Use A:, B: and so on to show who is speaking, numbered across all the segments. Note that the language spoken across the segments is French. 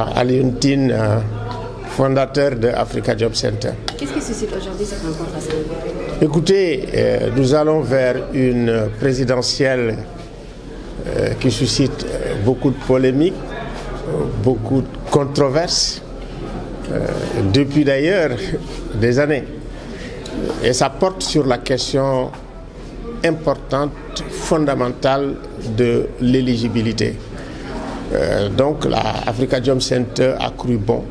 A: Alioune Tine, fondateur de Africa Job Center.
B: Qu'est-ce qui suscite aujourd'hui cette rencontre à Saint-Louis?
A: Écoutez, nous allons vers une présidentielle qui suscite beaucoup de polémiques, beaucoup de controverses, depuis d'ailleurs des années. Et ça porte sur la question importante, fondamentale de l'éligibilité. Donc la Africa Job Center a cru bon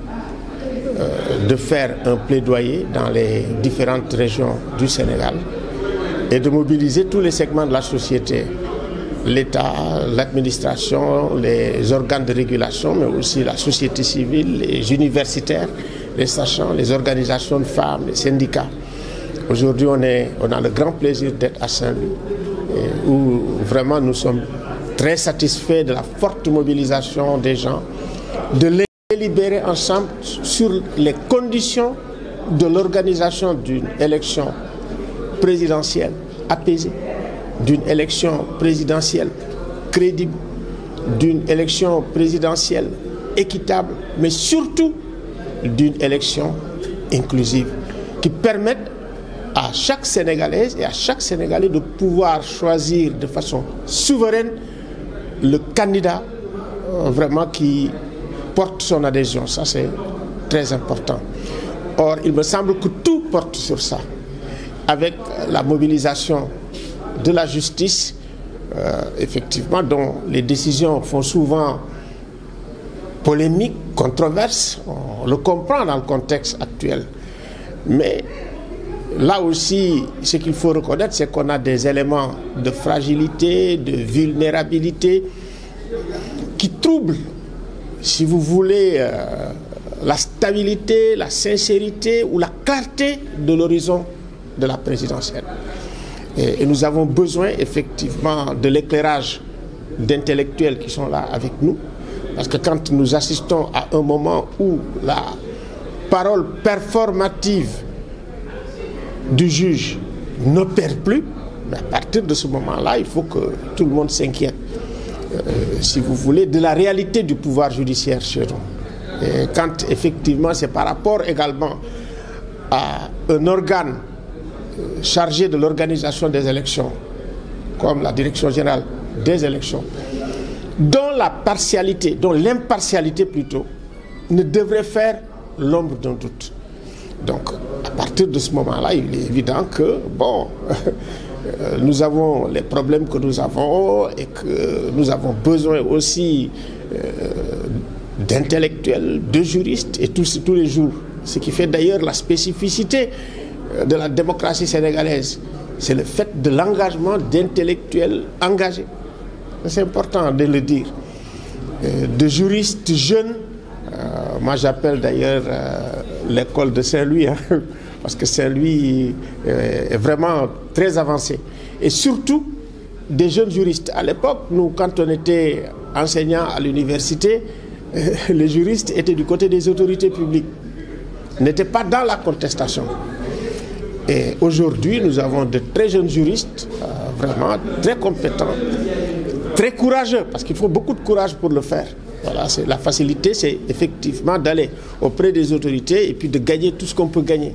A: de faire un plaidoyer dans les différentes régions du Sénégal et de mobiliser tous les segments de la société, l'État, l'administration, les organes de régulation, mais aussi la société civile, les universitaires, les sachants, les organisations de femmes, les syndicats. Aujourd'hui, on a le grand plaisir d'être à Saint-Louis, où vraiment nous sommes très satisfaits de la forte mobilisation des gens, de les délibérer ensemble sur les conditions de l'organisation d'une élection présidentielle apaisée, d'une élection présidentielle crédible, d'une élection présidentielle équitable, mais surtout d'une élection inclusive qui permette à chaque Sénégalaise et à chaque Sénégalais de pouvoir choisir de façon souveraine le candidat vraiment qui porte son adhésion. Ça, c'est très important. Or, il me semble que tout porte sur ça. Avec la mobilisation de la justice, effectivement, dont les décisions font souvent polémique, controverse, on le comprend dans le contexte actuel. Mais là aussi, ce qu'il faut reconnaître, c'est qu'on a des éléments de fragilité, de vulnérabilité qui troublent, si vous voulez, la stabilité, la sincérité ou la clarté de l'horizon de la présidentielle. Et nous avons besoin effectivement de l'éclairage d'intellectuels qui sont là avec nous, parce que quand nous assistons à un moment où la parole performative du juge n'opère plus, mais à partir de ce moment-là, il faut que tout le monde s'inquiète, si vous voulez, de la réalité du pouvoir judiciaire chez nous. Et quand effectivement c'est par rapport également à un organe chargé de l'organisation des élections, comme la Direction générale des élections, dont la partialité, dont l'impartialité plutôt, ne devrait faire l'ombre d'un doute. Donc, à partir de ce moment-là, il est évident que, bon, nous avons les problèmes que nous avons et que nous avons besoin aussi d'intellectuels, de juristes, et tous les jours. Ce qui fait d'ailleurs la spécificité de la démocratie sénégalaise, c'est le fait de l'engagement d'intellectuels engagés. C'est important de le dire. De juristes jeunes, moi j'appelle d'ailleurs l'école de Saint-Louis, hein, parce que Saint-Louis est vraiment très avancé. Et surtout, des jeunes juristes. À l'époque, nous, quand on était enseignants à l'université, les juristes étaient du côté des autorités publiques, n'étaient pas dans la contestation. Et aujourd'hui, nous avons de très jeunes juristes, vraiment très compétents, très courageux, parce qu'il faut beaucoup de courage pour le faire. Voilà, la facilité, c'est effectivement d'aller auprès des autorités et puis de gagner tout ce qu'on peut gagner.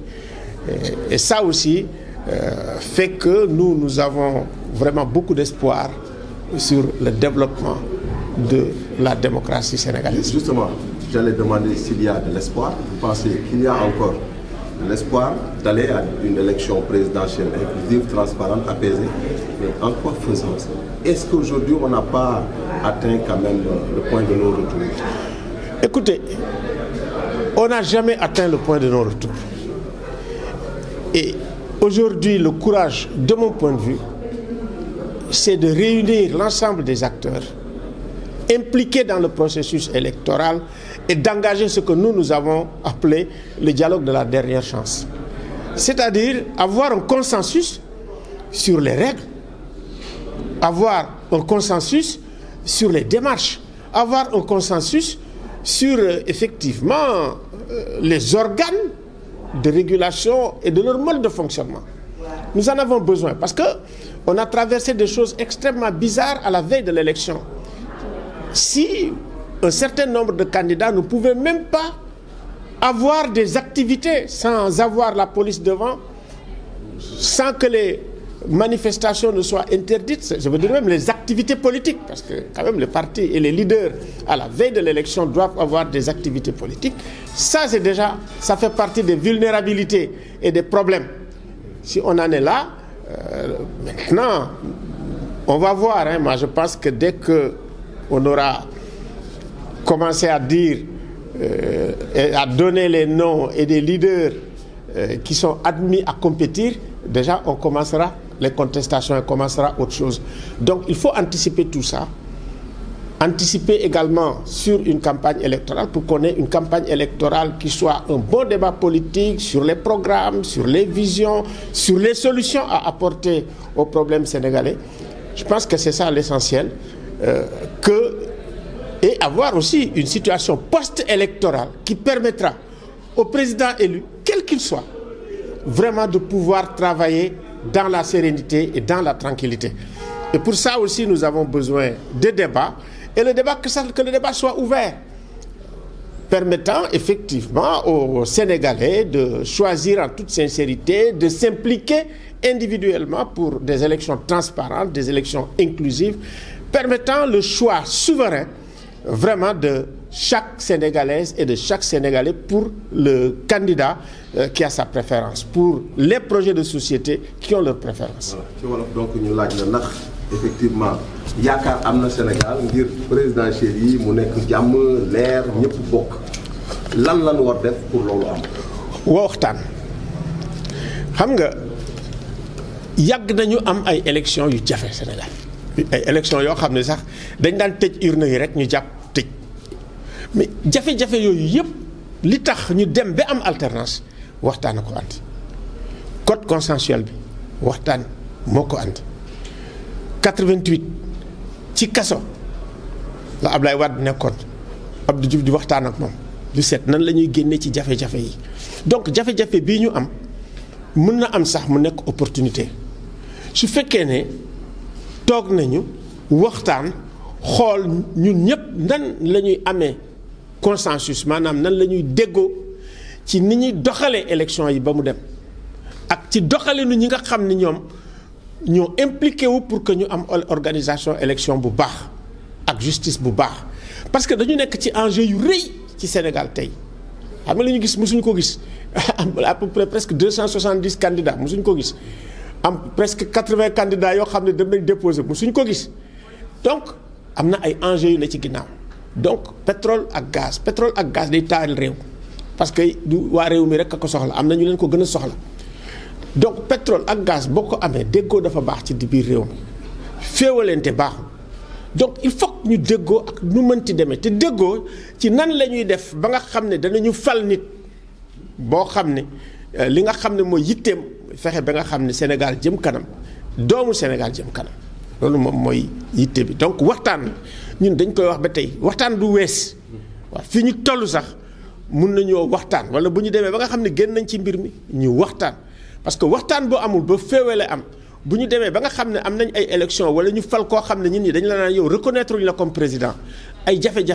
A: Et ça aussi fait que nous avons vraiment beaucoup d'espoir sur le développement de la démocratie sénégalaise.
C: Justement, j'allais demander s'il y a de l'espoir. Vous pensez qu'il y a encore de l'espoir d'aller à une élection présidentielle inclusive, transparente, apaisée? Mais en quoi faisons-nous ça? Est-ce qu'aujourd'hui, on n'a pas atteint quand même le point de non-retour?
A: Écoutez, on n'a jamais atteint le point de non-retour. Et aujourd'hui, le courage, de mon point de vue, c'est de réunir l'ensemble des acteurs impliqués dans le processus électoral et d'engager ce que nous avons appelé le dialogue de la dernière chance. C'est-à-dire avoir un consensus sur les règles, avoir un consensus sur les démarches, avoir un consensus sur effectivement les organes de régulation et de leur mode de fonctionnement. Nous en avons besoin parce qu'on a traversé des choses extrêmement bizarres à la veille de l'élection. Si un certain nombre de candidats ne pouvaient même pas avoir des activités sans avoir la police devant, sans que les manifestations ne soient interdites, je veux dire même les activités politiques, parce que quand même les partis et les leaders à la veille de l'élection doivent avoir des activités politiques. Ça c'est déjà, ça fait partie des vulnérabilités et des problèmes. Si on en est là, maintenant, on va voir, hein, moi je pense que dès qu'on aura commencé à dire et à donner les noms et des leaders qui sont admis à compétir, déjà on commencera les contestations, on commencera autre chose. Donc il faut anticiper tout ça, anticiper également sur une campagne électorale pour qu'on ait une campagne électorale qui soit un bon débat politique sur les programmes, sur les visions, sur les solutions à apporter aux problèmes sénégalais. Je pense que c'est ça l'essentiel, et avoir aussi une situation post-électorale qui permettra au président élu, quel qu'il soit, vraiment de pouvoir travailler dans la sérénité et dans la tranquillité. Et pour ça aussi, nous avons besoin de débats, et le débat, que le débat soit ouvert, permettant effectivement aux Sénégalais de choisir en toute sincérité, de s'impliquer individuellement pour des élections transparentes, des élections inclusives, permettant le choix souverain vraiment de chaque Sénégalaise et de chaque Sénégalais pour le candidat qui a sa préférence, pour les projets de société qui ont leur préférence.
C: Voilà. Donc ñu laaj la ndax effectivement yaakaar am na Sénégal ngir présidentielle yi mu nekk jàmm leer ñëpp bokk lan war def pour loolu am.
A: waxtaan xam nga yàgg nañu am ay élections yu jafe Sénégal ay élections yoo xam ne sax dañ daan tëj urne yi rek ñu jàpp tëj mais jafe-jafe yooyu yëpp li tax ñu dem ba am alternance waxtaan a ko andi code consensuel bi waxtaan moo ko andi 88 ci kaso la Ablaye Wade nekkoon Abdou Diouf di waxtaan ak moom di seet nan la ñuy génnee ci jafe-jafe yi donc jafe-jafe bii ñu am mën na am sax mu nekk opportunité su fekkee ne toog nañu waxtaan xool ñun ñëpp nan la ñuy amee consensus maanaam nan la ñuy déggoo ci ni ñuy doxalee élection yi ba mu dem ak ci doxalinu ñi nga xam ni ñoom ñoo impliqué wu pour que ñu am organisation élection bu baax ak justice bu baax parce que dañu nekk ci enjeu yu rëy ci Sénégal tey xam nga li ñu gis mosuñu ko gis à peu près presque 270 candidats mosuñu ko gis am presque 80 candidats yoo xam ne dem nañ déposer mosuñu ko gis donc am na ay enjeux yu ne ci ginnaaw donc pétrole ak gaz day taal réew parce que du waa réew mi rek a ko soxla am na ñu leen ko gën a soxla donc pétrole ak gaz boo ko amee déggoo dafa baax ci biir réew mi féewalente baaxul donc il faut ñu déggoo ak nu mënti demee te déggoo ci nan la ñuy def ba nga xam ne danañu fal nit boo xam ne li nga xam ne mooy yitteem fexe ba nga xam ne Sénégal jëm kanam doomu Sénégal jëm kanam loolu moom mooy yitte bi donc waxtaan ñun dañ koy wax ba tey waxtaan du wees waaw fi ñu toll sax mun nañoo waxtaan wala bu ñu demee ba nga xam ne génn nañ ci mbir mi ñu waxtaan parce que waxtaan boo amul ba féewale am bu ñu demee ba nga xam ne am nañ ay élection wala ñu fal koo xam ne ñun ñi dañ la naan yow reconnaître ñu la comme président ay jafe-jafe